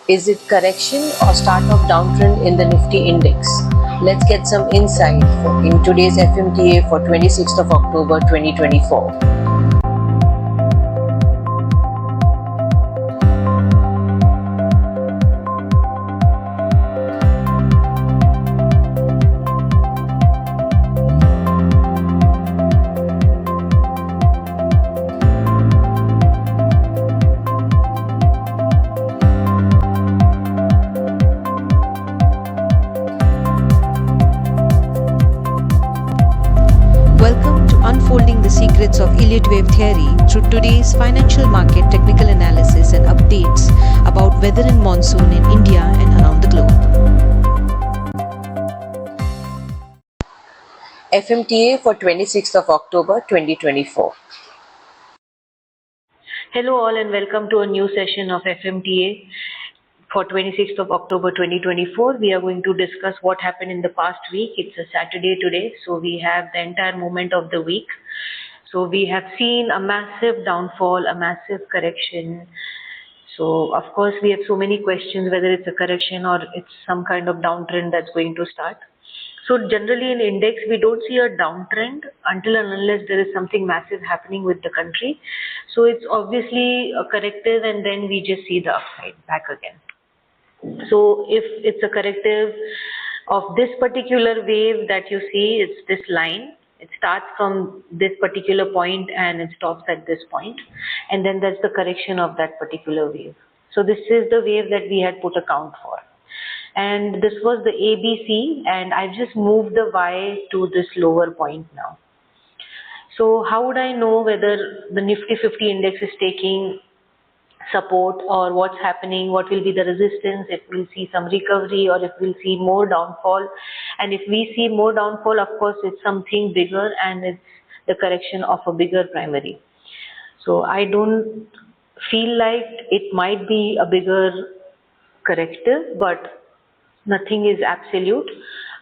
Is it correction or start of downtrend in the Nifty index? Let's get some insight in today's FMTA for 26th of October 2024. Welcome to Unfolding the Secrets of Elliot Wave Theory through today's financial market technical analysis and updates about weather and monsoon in India and around the globe. FMTA for 26th of October 2024. Hello all and welcome to a new session of FMTA for 26th of October 2024. We are going to discuss what happened in the past week. It's a Saturday today, so we have the entire movement of the week. So we have seen a massive downfall, a massive correction. So of course we have so many questions whether it's a correction or it's some kind of downtrend that's going to start. So generally in index, we don't see a downtrend until and unless there is something massive happening with the country. So it's obviously a corrective and then we just see the upside back again. So if it's a corrective of this particular wave that you see, it's this line. It starts from this particular point and it stops at this point. And then that's the correction of that particular wave. So this is the wave that we had put a count for. And this was the ABC, and I've just moved the Y to this lower point now. So how would I know whether the Nifty 50 index is taking support or what's happening, what will be the resistance, if we'll see some recovery or if we'll see more downfall? And if we see more downfall, of course, it's something bigger and it's the correction of a bigger primary. So I don't feel like it might be a bigger corrective, but nothing is absolute.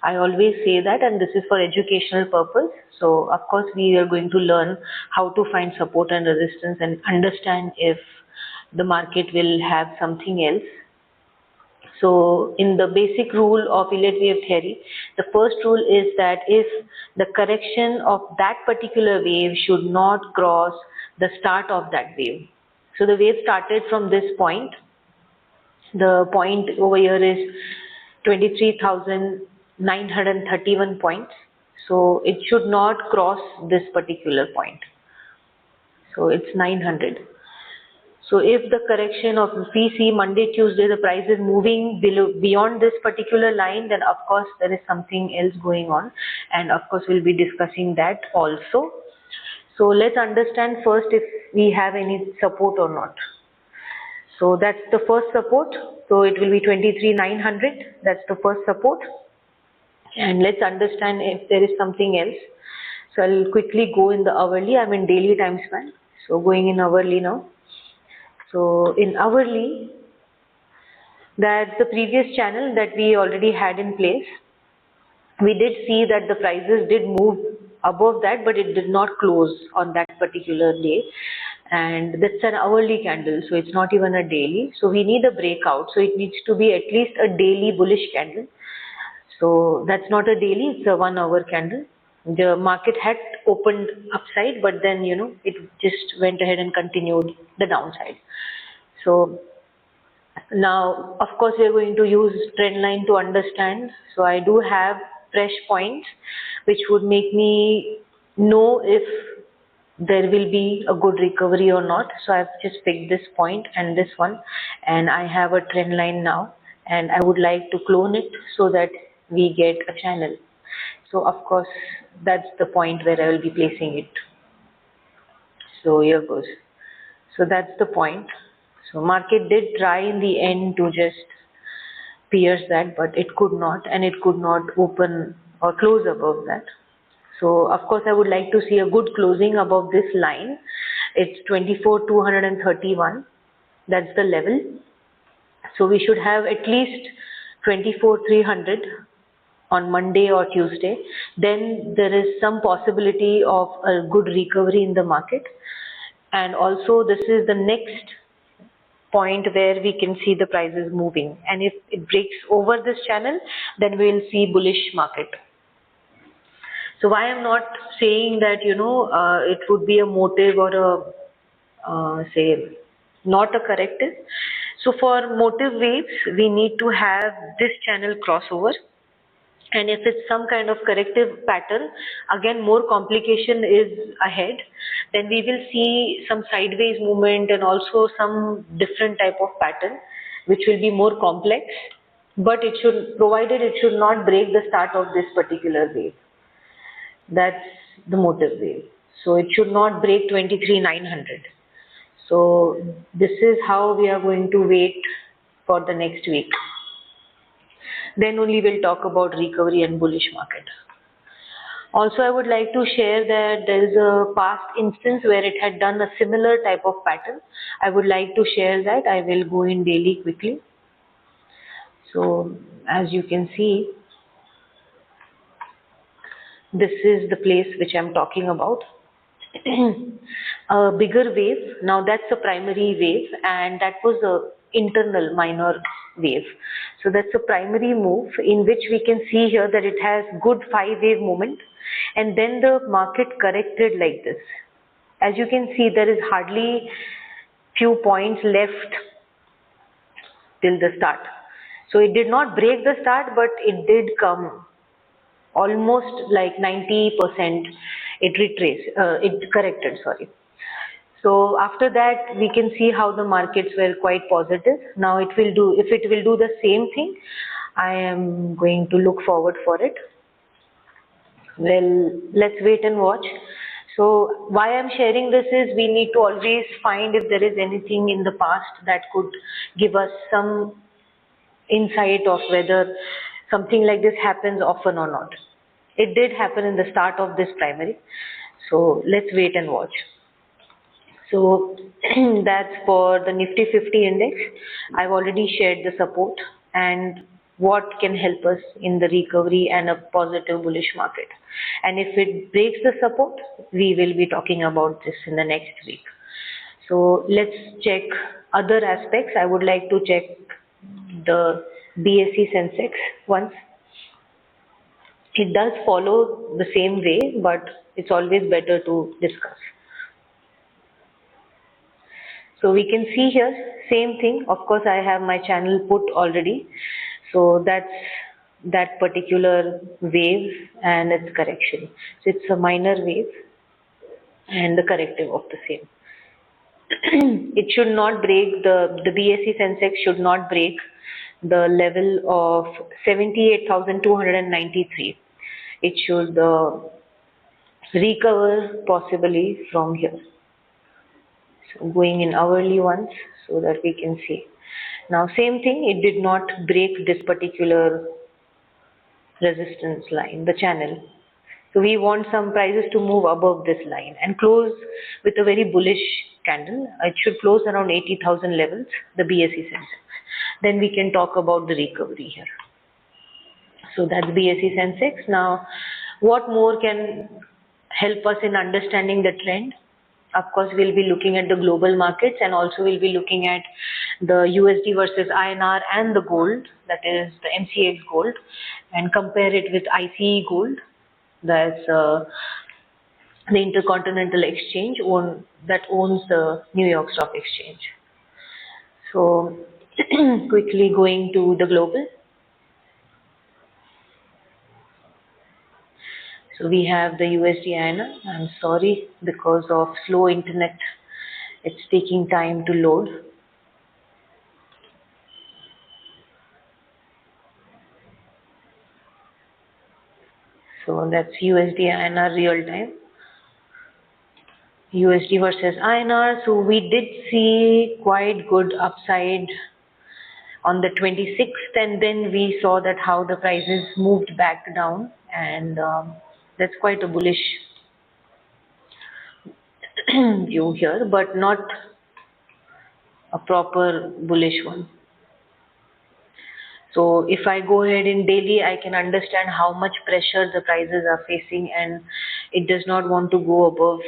I always say that, and this is for educational purpose. So of course we are going to learn how to find support and resistance and understand if the market will have something else. So in the basic rule of Elliot Wave Theory, the first rule is that if the correction of that particular wave should not cross the start of that wave. So the wave started from this point. The point over here is 23,931 points. So it should not cross this particular point. So it's 900. So if the correction of, if we see Monday, Tuesday, the price is moving beyond this particular line, then of course there is something else going on. And of course we'll be discussing that also. So let's understand first if we have any support or not. So that's the first support. So it will be 23,900. That's the first support. And let's understand if there is something else. So I'll quickly go in the hourly. I'm in daily time span. So going in hourly now. So in hourly, that's the previous channel that we already had in place. We did see that the prices did move above that, but it did not close on that particular day. And that's an hourly candle, so it's not even a daily. So we need a breakout. So it needs to be at least a daily bullish candle. So that's not a daily, it's a 1 hour candle. The market had opened upside, but then, it just went ahead and continued the downside. So now, of course, we are going to use trend line to understand. So I do have fresh points, which would make me know if there will be a good recovery or not. So I've just picked this point and this one, and I have a trend line now, and I would like to clone it so that we get a channel. So of course that's the point where I will be placing it. So here goes. So that's the point. So market did try in the end to just pierce that, but it could not, and it could not open or close above that. So of course I would like to see a good closing above this line. It's 24,231. That's the level. So we should have at least 24,300 on Monday or Tuesday. Then there is some possibility of a good recovery in the market. And also this is the next point where we can see the prices moving, and if it breaks over this channel, then we will see bullish market. So why I'm not saying that, it would be a motive or say not a corrective. So for motive waves, we need to have this channel crossover. And if it's some kind of corrective pattern, again more complication is ahead, then we will see some sideways movement and also some different type of pattern, which will be more complex. But it should, provided it should not break the start of this particular wave. That's the motive wave. So it should not break 23,900. So this is how we are going to wait for the next week. Then only we'll talk about recovery and bullish market. Also, I would like to share that there is a past instance where it had done a similar type of pattern. I would like to share that. I will go in daily quickly. So as you can see, this is the place which I'm talking about. A bigger wave. Now that's a primary wave, and that was a internal minor wave. So that's a primary move in which we can see here that it has good 5-wave movement, and then the market corrected like this. As you can see, there is hardly few points left till the start. So it did not break the start, but it did come almost like 90%. It corrected, sorry. So after that, we can see how the markets were quite positive. Now if it will do the same thing, I am going to look forward for it. Well, let's wait and watch. So why I'm sharing this is we need to always find if there is anything in the past that could give us some insight of whether something like this happens often or not. It did happen in the start of this primary. So let's wait and watch. So that's for the Nifty 50 index. I've already shared the support and what can help us in the recovery and a positive bullish market. And if it breaks the support, we will be talking about this in the next week. So let's check other aspects. I would like to check the Bse Sensex once. It does follow the same way, but it's always better to discuss. So we can see here, same thing. Of course, I have my channel put already. So that's that particular wave and its correction. So it's a minor wave and the corrective of the same. It should not break, the Bse Sensex should not break the level of 78,293. It should recover possibly from here. So going in hourly ones so that we can see. Now same thing, it did not break this particular resistance line, the channel. So we want some prices to move above this line and close with a very bullish candle. It should close around 80,000 levels, the Bse Sensex. Then we can talk about the recovery here. So that's Bse Sensex. Now, what more can help us in understanding the trend? Of course, we'll be looking at the global markets and also we'll be looking at the USD versus INR and the gold, that is the MCX gold, and compare it with ICE gold, that's the Intercontinental Exchange that owns the New York Stock Exchange. So quickly going to the global. So we have the USD INR. I'm sorry, because of slow internet, it's taking time to load. So that's USD INR real time. USD versus INR. So we did see quite good upside on the 26th, and then we saw that how the prices moved back down, and that's quite a bullish view here, but not a proper bullish one. So if I go ahead in daily, I can understand how much pressure the prices are facing, and it does not want to go above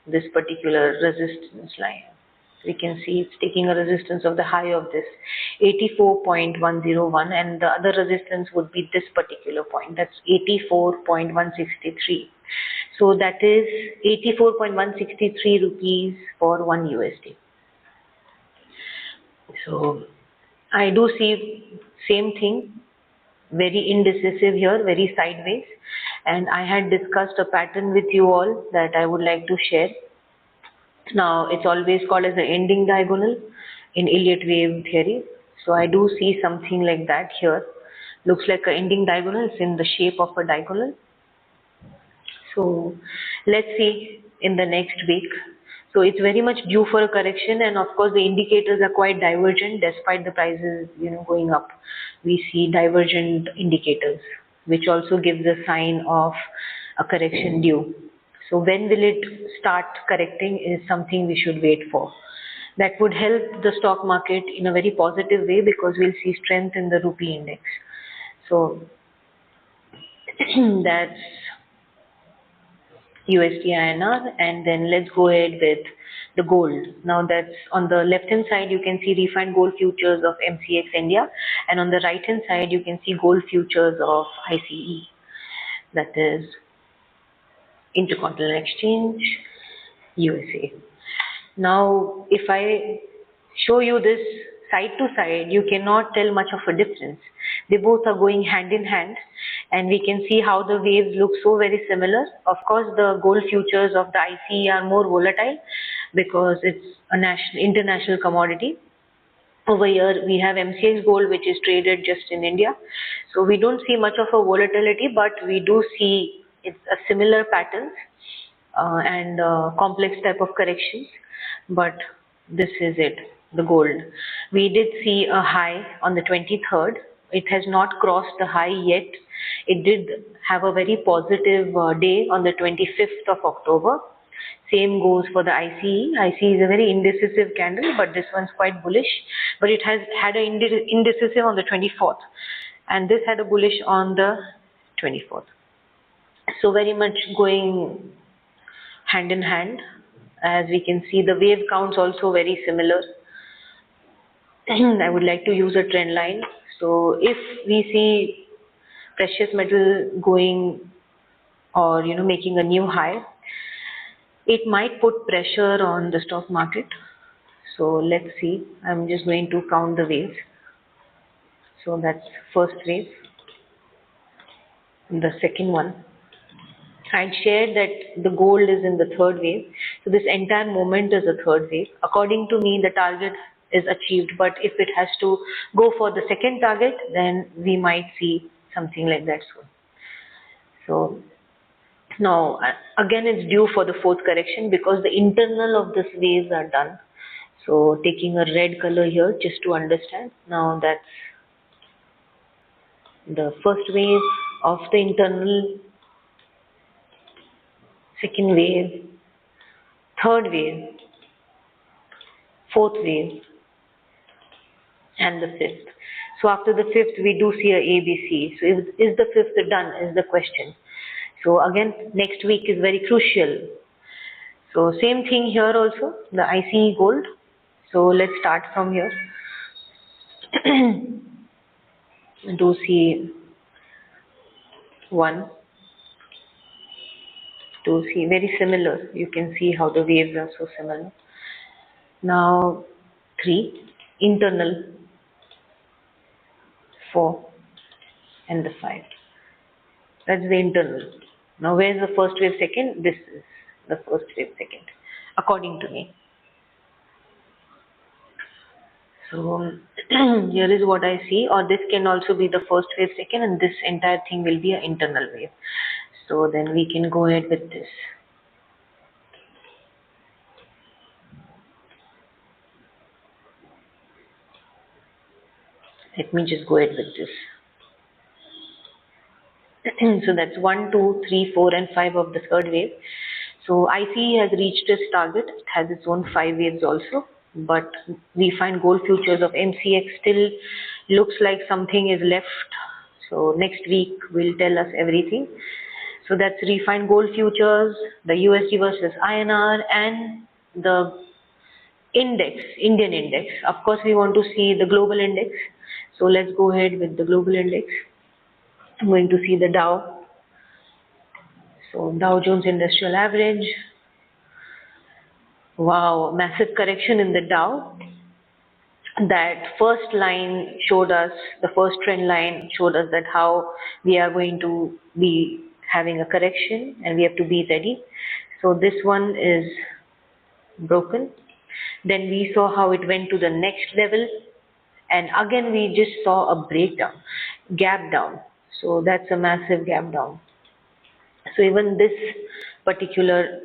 this particular resistance line. We can see it's taking a resistance of the high of this 84.101, and the other resistance would be this particular point, that's 84.163. So that is 84.163 rupees for 1 USD. So I do see same thing, very indecisive here, very sideways, and I had discussed a pattern with you all that I would like to share. Now it's always called as the ending diagonal in Elliot Wave Theory. So I do see something like that here. Looks like an ending diagonal. It's in the shape of a diagonal. So let's see in the next week. So it's very much due for a correction, and of course the indicators are quite divergent despite the prices going up. We see divergent indicators, which also gives a sign of a correction due. So when will it start correcting is something we should wait for. That would help the stock market in a very positive way because we'll see strength in the rupee index. So that's USD INR, and then let's go ahead with the gold. Now that's on the left hand side you can see refined gold futures of MCX India, and on the right hand side you can see gold futures of ICE, that is Intercontinental Exchange, USA. Now if I show you this side to side, you cannot tell much of a difference. They both are going hand in hand, and we can see how the waves look so very similar. Of course, the gold futures of the ICE are more volatile because it's a international commodity. Over here, we have MCX gold, which is traded just in India. So we don't see much of a volatility, but we do see it's a similar patterns and complex type of corrections. But this is it, the gold. We did see a high on the 23rd. It has not crossed the high yet. It did have a very positive day on the 25th of October. Same goes for the ICE. ICE is a very indecisive candle, but this one's quite bullish. But it has had an indecisive on the 24th, and this had a bullish on the 24th. So very much going hand in hand. As we can see, the wave counts also very similar. I would like to use a trend line. So if we see precious metal going or making a new high, it might put pressure on the stock market. So let's see. I'm just going to count the waves. So that's first wave. The second one, I shared that the gold is in the third wave. So this entire moment is a third wave. According to me, the target is achieved, but if it has to go for the second target, then we might see something like that soon. So now again it's due for the fourth correction because the internal of this waves are done. So taking a red color here just to understand. Now that's the first wave of the internal, second wave, third wave, fourth wave, and the fifth. So after the fifth, we do see a ABC. So is the fifth done is the question. So again, next week is very crucial. So same thing here also, the ICE gold. So let's start from here. Do see 1, 2, see very similar. You can see how the waves are so similar. Now 3, internal, 4, and the 5. That's the internal. Now where's the first wave second? This is the first wave second, according to me. So here is what I see, or this can also be the first wave second, and this entire thing will be an internal wave. So then we can go ahead with this. Let me just go ahead with this. So that's 1, 2, 3, 4, and 5 of the third wave. So ICE has reached its target. It has its own 5 waves also. But we find gold futures of MCX still looks like something is left. So next week will tell us everything. So that's refined gold futures, the USD versus INR, and the index, Indian index. Of course, we want to see the global index. So let's go ahead with the global index. I'm going to see the Dow. So Dow Jones Industrial Average. Wow, massive correction in the Dow. That first line showed us, the first trend line showed us that how we are going to be having a correction and we have to be ready. So this one is broken. Then we saw how it went to the next level, and again we just saw a breakdown, gap down. So that's a massive gap down. So even this particular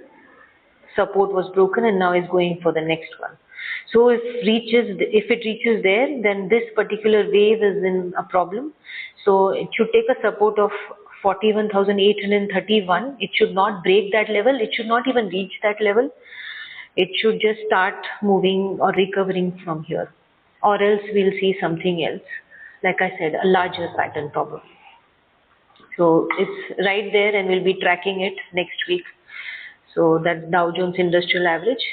support was broken and now is going for the next one. So if it reaches there, then this particular wave is in a problem. So it should take a support of 41,831. It should not break that level. It should not even reach that level. It should just start moving or recovering from here, or else we'll see something else. Like I said, a larger pattern problem. So it's right there and we'll be tracking it next week. So that's Dow Jones Industrial Average.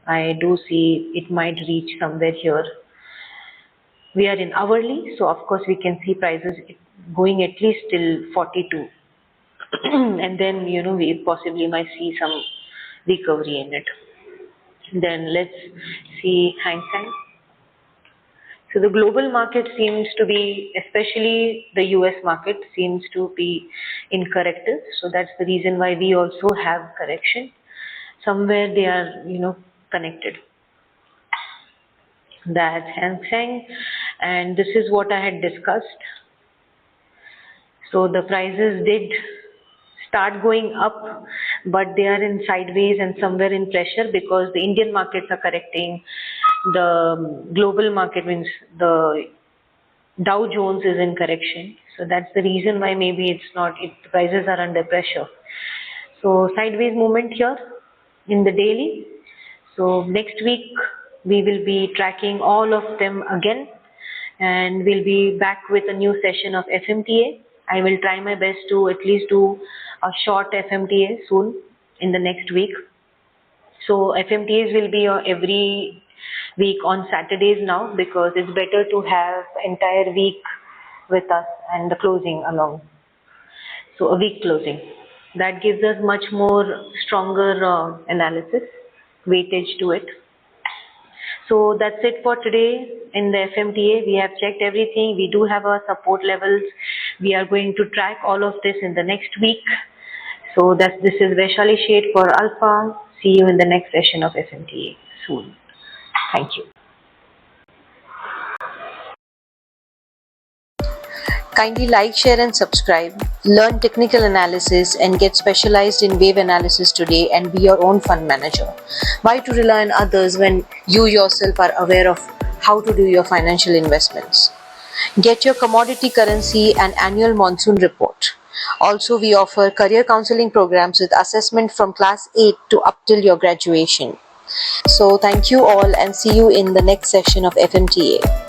I do see it might reach somewhere here. We are in hourly, so of course we can see prices going at least till 42. And then, we possibly might see some recovery in it. Then let's see Hangsang. So the global market seems to be, especially the US market, seems to be in corrective. So that's the reason why we also have correction. Somewhere they are, connected. That's Hangsang, and this is what I had discussed. So the prices did start going up, but they are in sideways and somewhere in pressure because the Indian markets are correcting. The global market means the Dow Jones is in correction. So that's the reason why maybe the prices are under pressure. So sideways movement here in the daily. So next week we will be tracking all of them again, and we'll be back with a new session of FMTA. I will try my best to at least do a short FMTA soon in the next week. So FMTAs will be every week on Saturdays now, because it's better to have entire week with us and the closing along. So a week closing. That gives us much more stronger analysis, weightage to it. So that's it for today in the FMTA. We have checked everything. We do have our support levels. We are going to track all of this in the next week. So this is Vaishali Sheth for Alpha. See you in the next session of FMTA soon. Thank you. Kindly like, share and subscribe. Learn technical analysis and get specialized in wave analysis today and be your own fund manager. Why to rely on others when you yourself are aware of how to do your financial investments? Get your commodity currency and annual monsoon report. Also, we offer career counseling programs with assessment from class 8 to up till your graduation. So thank you all and see you in the next session of FMTA.